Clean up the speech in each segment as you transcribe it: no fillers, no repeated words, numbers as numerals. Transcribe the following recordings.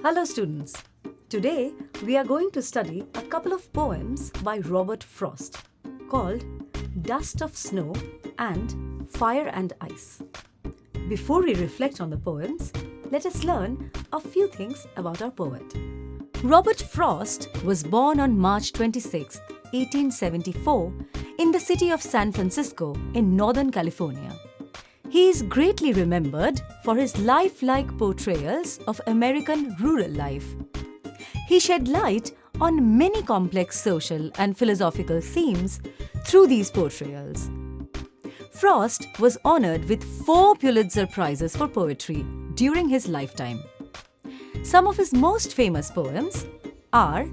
Hello students. Today we are going to study a couple of poems by Robert Frost called Dust of Snow and Fire and Ice. Before we reflect on the poems, let us learn a few things about our poet. Robert Frost was born on March 26, 1874 in the city of San Francisco in Northern California. He is greatly remembered for his lifelike portrayals of American rural life. He shed light on many complex social and philosophical themes through these portrayals. Frost was honored with 4 Pulitzer Prizes for poetry during his lifetime. Some of his most famous poems are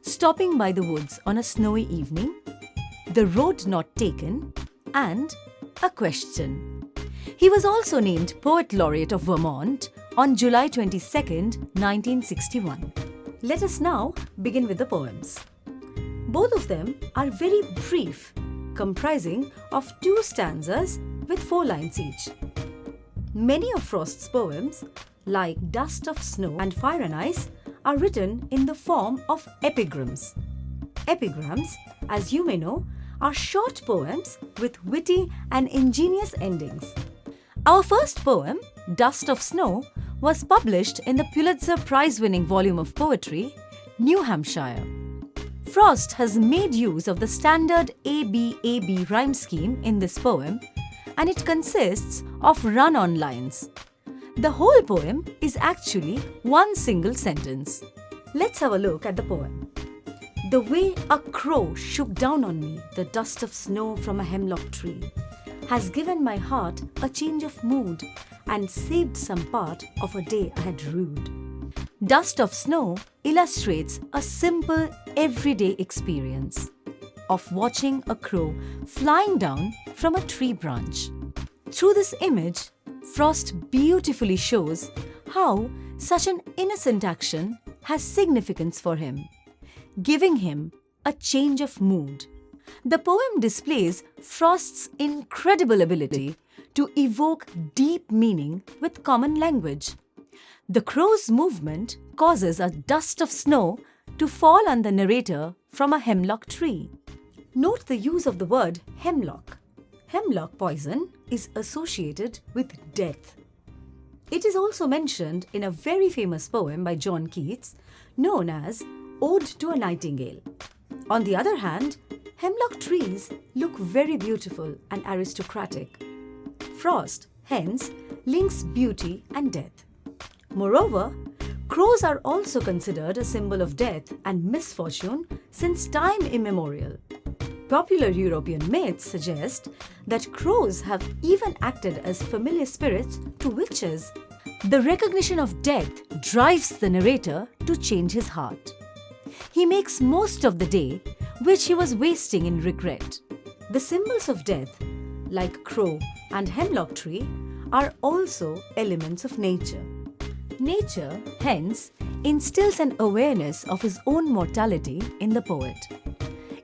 Stopping by the Woods on a Snowy Evening, The Road Not Taken, and A Question. He was also named Poet Laureate of Vermont on July 22, 1961. Let us now begin with the poems. Both of them are very brief, comprising of 2 stanzas with 4 lines each. Many of Frost's poems, like Dust of Snow and Fire and Ice, are written in the form of epigrams. Epigrams, as you may know, are short poems with witty and ingenious endings. Our first poem, Dust of Snow, was published in the Pulitzer Prize-winning volume of poetry, New Hampshire. Frost has made use of the standard ABAB rhyme scheme in this poem, and it consists of run-on lines. The whole poem is actually one single sentence. Let's have a look at the poem. The way a crow shook down on me the dust of snow from a hemlock tree has given my heart a change of mood and saved some part of a day I had rued. Dust of Snow illustrates a simple everyday experience of watching a crow flying down from a tree branch. Through this image, Frost beautifully shows how such an innocent action has significance for him, giving him a change of mood. The poem displays Frost's incredible ability to evoke deep meaning with common language. The crow's movement causes a dust of snow to fall on the narrator from a hemlock tree. Note the use of the word hemlock. Hemlock poison is associated with death. It is also mentioned in a very famous poem by John Keats known as Ode to a Nightingale. On the other hand, hemlock trees look very beautiful and aristocratic. Frost, hence, links beauty and death. Moreover, crows are also considered a symbol of death and misfortune since time immemorial. Popular European myths suggest that crows have even acted as familiar spirits to witches. The recognition of death drives the narrator to change his heart. He makes most of the day which he was wasting in regret. The symbols of death, like crow and hemlock tree, are also elements of nature. Nature, hence, instills an awareness of his own mortality in the poet.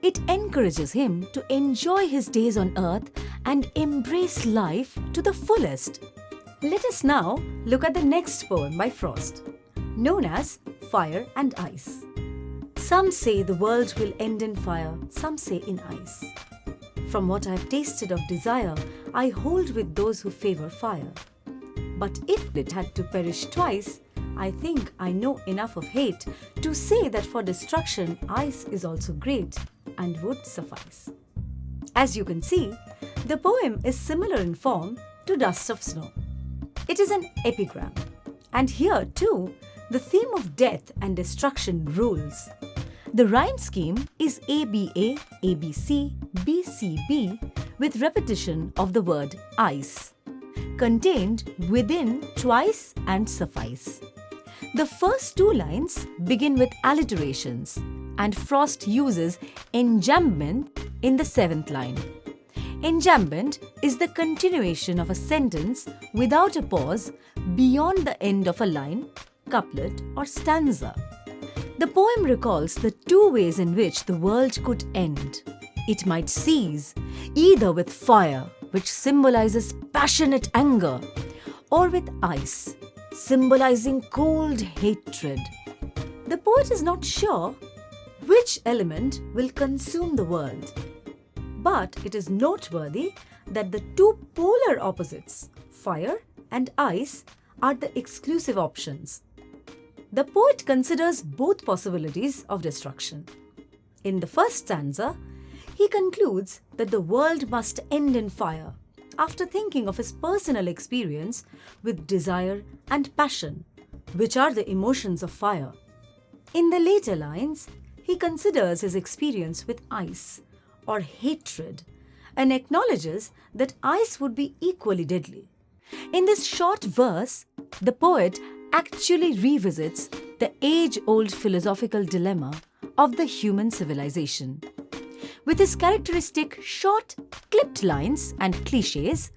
It encourages him to enjoy his days on earth and embrace life to the fullest. Let us now look at the next poem by Frost, known as Fire and Ice. Some say the world will end in fire, some say in ice. From what I have tasted of desire, I hold with those who favor fire. But if it had to perish twice, I think I know enough of hate to say that for destruction ice is also great and would suffice. As you can see, the poem is similar in form to Dust of Snow. It is an epigram. And here too, the theme of death and destruction rules. The rhyme scheme is ABA, ABC, BCB with repetition of the word ice, contained within twice and suffice. The first 2 lines begin with alliterations, and Frost uses enjambment in the 7th line. Enjambment is the continuation of a sentence without a pause beyond the end of a line, couplet, or stanza. The poem recalls the 2 ways in which the world could end. It might cease either with fire, which symbolizes passionate anger, or with ice, symbolizing cold hatred. The poet is not sure which element will consume the world. But it is noteworthy that the two polar opposites, fire and ice, are the exclusive options. The poet considers both possibilities of destruction. In the first stanza, he concludes that the world must end in fire after thinking of his personal experience with desire and passion, which are the emotions of fire. In the later lines, he considers his experience with ice or hatred and acknowledges that ice would be equally deadly. In this short verse, the poet actually revisits the age-old philosophical dilemma of the human civilization. With his characteristic short, clipped lines and clichés,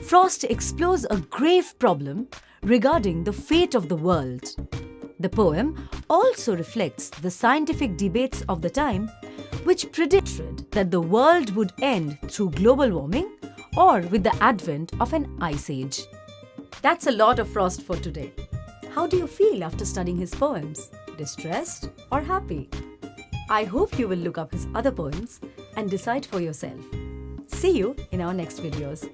Frost explores a grave problem regarding the fate of the world. The poem also reflects the scientific debates of the time, which predicted that the world would end through global warming or with the advent of an ice age. That's a lot of Frost for today. How do you feel after studying his poems? Distressed or happy? I hope you will look up his other poems and decide for yourself. See you in our next videos.